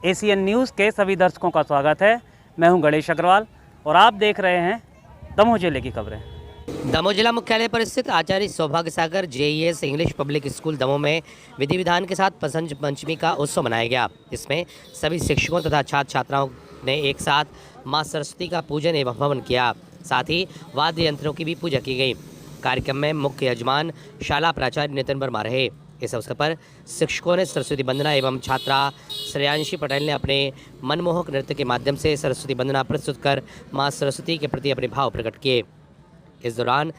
ACN news के सभी दर्शकों का स्वागत है। मैं हूं गणेश अग्रवाल और आप देख रहे हैं दमोह जिले की खबरें। दमोह जिला मुख्यालय पर स्थित आचार्य सौभाग्य सागर JES English public school Damoh में विधि विधान के साथ बसंत पंचमी का उत्सव मनाया गया। इसमें सभी शिक्षकों तथा छात्र छात्राओं ने एक साथ मां सरस्वती का पूजन एवं हवन किया। साथ ही वाद्य यंत्रों की भी पूजा की गई। कार्यक्रम में मुख्य यजमान शाला प्राचार्य नितिन वर्मा रहे। इस अवसर पर शिक्षकों ने सरस्वती वंदना एवं छात्रा श्रेयांशी पटेल ने अपने मनमोहक नृत्य के माध्यम से सरस्वती वंदना प्रस्तुत कर मां सरस्वती के प्रति अपने भाव प्रकट किए। इस दौरान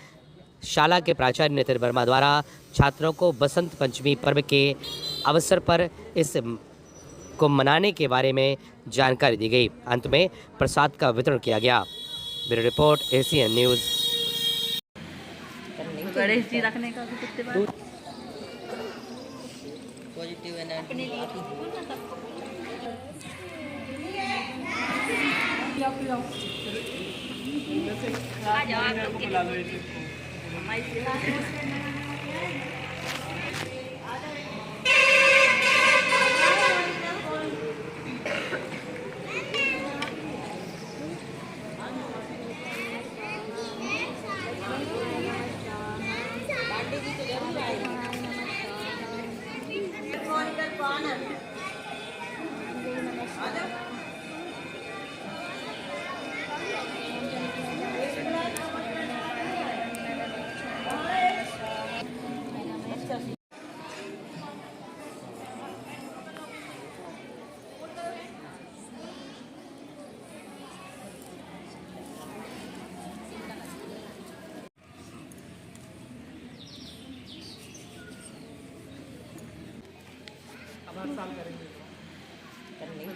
शाला के प्राचार्य नितिन वर्मा द्वारा छात्रों को बसंत पंचमी पर्व के अवसर पर इस को मनाने के बारे में जानकारी दी गई। अंत में प्रसाद का वितरण किया गया। Bureau report ACN news. Ganesh ji रखने का भी कितने बार पॉजिटिव एनर्जी आ जाओ आप लोग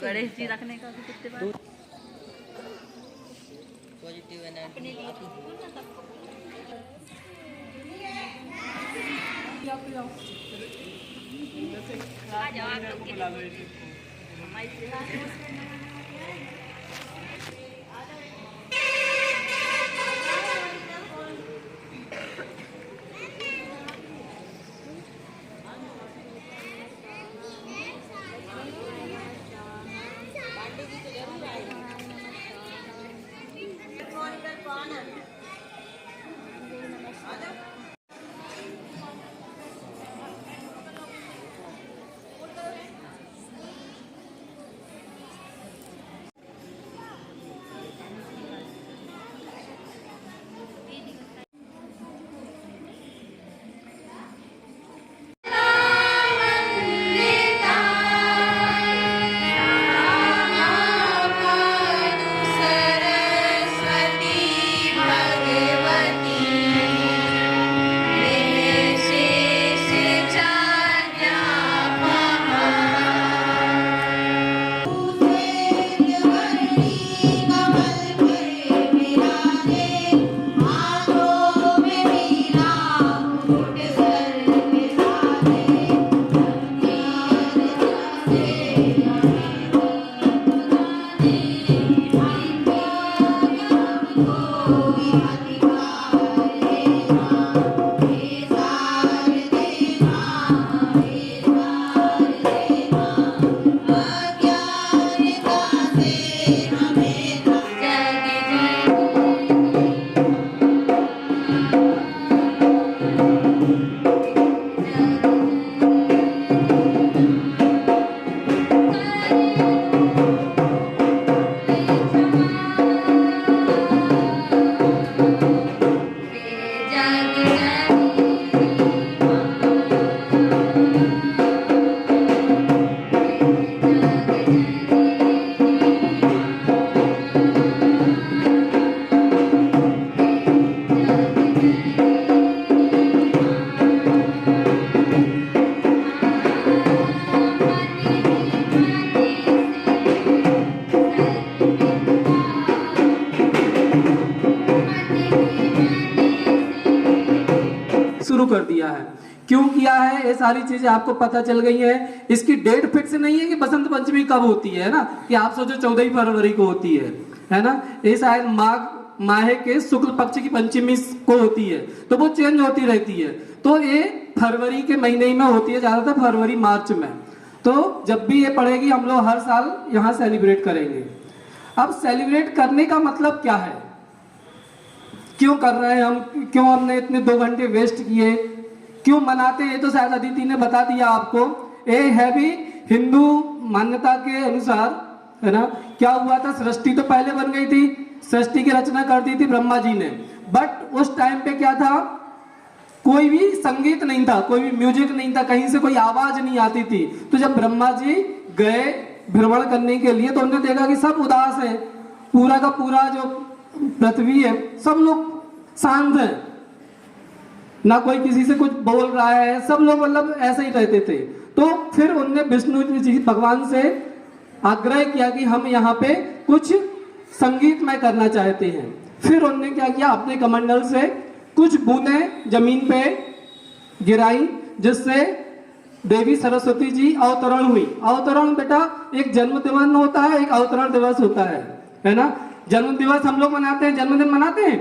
गणेश जी रखने का भी कितने बार पॉजिटिव एनर्जी आ जाओ आप लोग शुरू कर दिया है। क्यों किया है, ये सारी चीजें आपको पता चल गई है। इसकी डेट फिक्स नहीं है कि बसंत पंचमी कब होती है ना, कि आप सोचो 14 फरवरी को होती है ना। ये शायद माघ माह के शुक्ल पक्ष की पंचमी को होती है, तो वो चेंज होती रहती है। तो ये फरवरी के महीने में होती है, ज्यादातर फरवरी मार्च में। तो जब भी ये पड़ेगी हम लोग हर साल यहाँ सेलिब्रेट करेंगे। अब सेलिब्रेट करने का मतलब क्या है, क्यों कर रहे हैं हम, क्यों हमने इतने 2 घंटे वेस्ट किए, क्यों मनाते हैं, तो शायद अदिति ने बता दिया आपको। ये है भी हिंदू मान्यता के अनुसार, है ना। क्या हुआ था, सृष्टि तो पहले बन गई थी, सृष्टि की रचना कर दी थी ब्रह्मा जी ने, बट उस टाइम पे क्या था, कोई भी संगीत नहीं था, कोई भी म्यूजिक नहीं था, कहीं से कोई आवाज नहीं आती थी। तो जब ब्रह्मा जी गए भ्रमण करने के लिए तो उन्होंने देखा कि सब उदास है, पूरा का पूरा जो पृथ्वी है सब लोग शांत है, ना कोई किसी से कुछ बोल रहा है, सब लोग मतलब ऐसे ही रहते थे। तो फिर उनने विष्णु जी भगवान से आग्रह किया कि हम यहाँ पे कुछ संगीतमय करना चाहते हैं। फिर उन्होंने क्या किया, अपने कमंडल से कुछ बूंदें जमीन पे गिराई, जिससे देवी सरस्वती जी अवतरण हुई। अवतरण बेटा एक जन्म दिवस होता है, एक अवतरण दिवस होता है ना। जन्म दिवस हम लोग मनाते हैं, जन्मदिन मनाते हैं,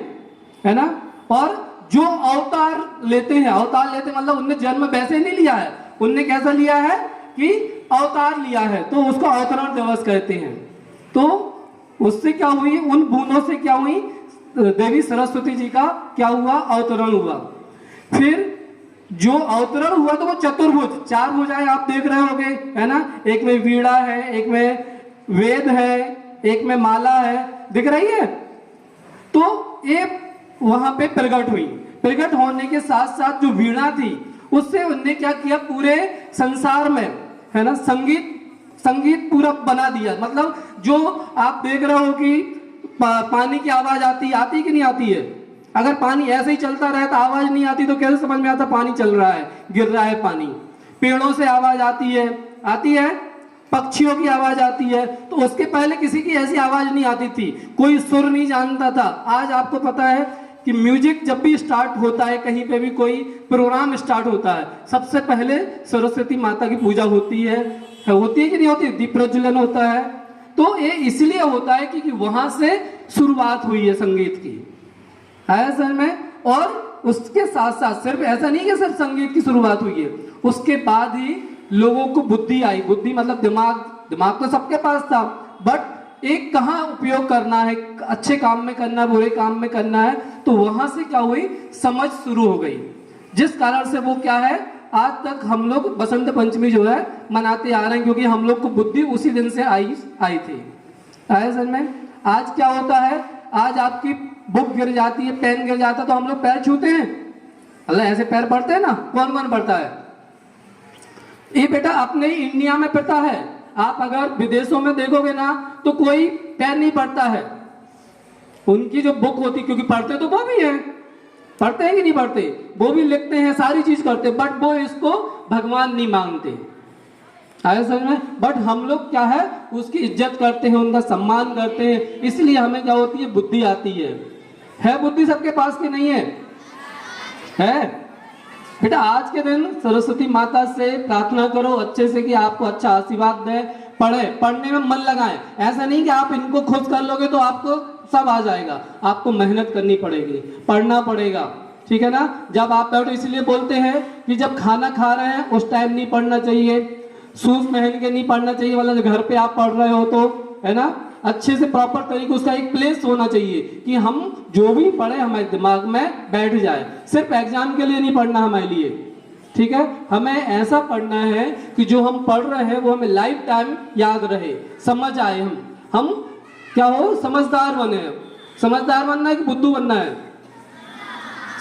है ना। और जो अवतार लेते हैं, अवतार लेते मतलब उनने जन्म वैसे नहीं लिया है, उनने कैसा लिया है कि अवतार लिया है, तो उसको अवतरण दिवस कहते हैं। तो उससे क्या हुई, उन बूंदों से क्या हुई, देवी सरस्वती जी का क्या हुआ, अवतरण हुआ। फिर जो अवतरण हुआ तो वो चतुर्भुज, 4 भुजाएं आप देख रहे होंगे, है ना। एक में वीणा है, एक में वेद है, एक में माला है, दिख रही है। तो ये वहां पे प्रकट हुई। प्रकट होने के साथ साथ जो वीणा थी उससे उनने क्या किया, पूरे संसार में, है ना, संगीत पूरा बना दिया। मतलब जो आप देख रहे हो कि पानी की आवाज आती कि नहीं आती है, अगर पानी ऐसे ही चलता रहे तो आवाज नहीं आती, तो कैसे समझ में आता पानी चल रहा है, गिर रहा है पानी। पेड़ों से आवाज आती है, पक्षियों की आवाज आती है, तो उसके पहले किसी की ऐसी आवाज नहीं आती थी, कोई सुर नहीं जानता था। आज आपको पता है कि म्यूजिक जब भी स्टार्ट होता है, कहीं पे भी कोई प्रोग्राम स्टार्ट होता है, सबसे पहले सरस्वती माता की पूजा होती है कि नहीं होती, दीप प्रज्वलन होता है। तो ये इसलिए होता है कि वहां से शुरुआत हुई है संगीत की, है समझ में। और उसके साथ साथ सिर्फ ऐसा नहीं कि सिर्फ संगीत की शुरुआत हुई है, उसके बाद ही लोगों को बुद्धि आई। बुद्धि मतलब दिमाग तो सबके पास था, बट एक कहाँ उपयोग करना है, अच्छे काम में करना है, बुरे काम में करना है, तो वहां से क्या हुई, समझ शुरू हो गई। जिस कारण से वो क्या है, आज तक हम लोग बसंत पंचमी जो है मनाते आ रहे हैं, क्योंकि हम लोग को बुद्धि उसी दिन से आई थी। आया समझ में। आज क्या होता है, आज आपकी बुक गिर जाती है, पेन गिर जाता है, तो हम लोग पैर छूते हैं, अल्लाह ऐसे पैर पड़ते हैं ना, कौन कौन पड़ता है। ये बेटा अपने इंडिया में पड़ता है, आप अगर विदेशों में देखोगे ना तो कोई पैर नहीं पड़ता है। उनकी जो बुक होती, क्योंकि पढ़ते तो वो भी है, पढ़ते हैं कि नहीं पढ़ते, वो भी लिखते हैं, सारी चीज करते, बट वो इसको भगवान नहीं मानते, आया समझ में। बट हम लोग क्या है, उसकी इज्जत करते हैं, उनका सम्मान करते हैं, इसलिए हमें क्या होती है, बुद्धि आती है बुद्धि सबके पास की नहीं है। बेटा आज के दिन सरस्वती माता से प्रार्थना करो अच्छे से कि आपको अच्छा आशीर्वाद दे, पढ़ने में मन लगाएं। ऐसा नहीं कि आप इनको खुश कर लोगे तो आपको सब आ जाएगा, आपको मेहनत करनी पड़ेगी, पढ़ना पड़ेगा, ठीक है ना। जब आप बैठो, इसलिए बोलते हैं कि जब खाना खा रहे हैं उस टाइम नहीं पढ़ना चाहिए, शूज पहन के नहीं पढ़ना चाहिए, मतलब घर पे आप पढ़ रहे हो तो, है ना, अच्छे से प्रॉपर तरीके उसका एक प्लेस होना चाहिए कि हम जो भी पढ़े हमारे दिमाग में बैठ जाए। सिर्फ एग्जाम के लिए नहीं पढ़ना हमारे लिए, ठीक है। हमें ऐसा पढ़ना है कि जो हम पढ़ रहे हैं वो हमें लाइफ टाइम याद रहे, समझ आए, हम क्या हो, समझदार बने। समझदार बनना है कि बुद्धू बनना है,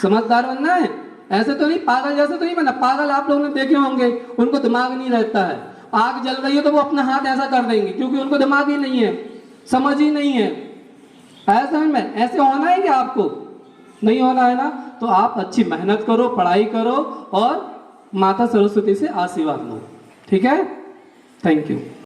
समझदार बनना है। ऐसे तो नहीं, पागल जैसे तो नहीं बनना। पागल आप लोगों ने देखे होंगे, उनको दिमाग नहीं रहता है, आग जल रही है तो वो अपना हाथ ऐसा कर देंगे, क्योंकि उनको दिमाग ही नहीं है, समझ ही नहीं है। ऐसा समझ में, ऐसे होना है कि आपको नहीं होना है ना, तो आप अच्छी मेहनत करो, पढ़ाई करो और माता सरस्वती से आशीर्वाद लो, ठीक है। Thank you.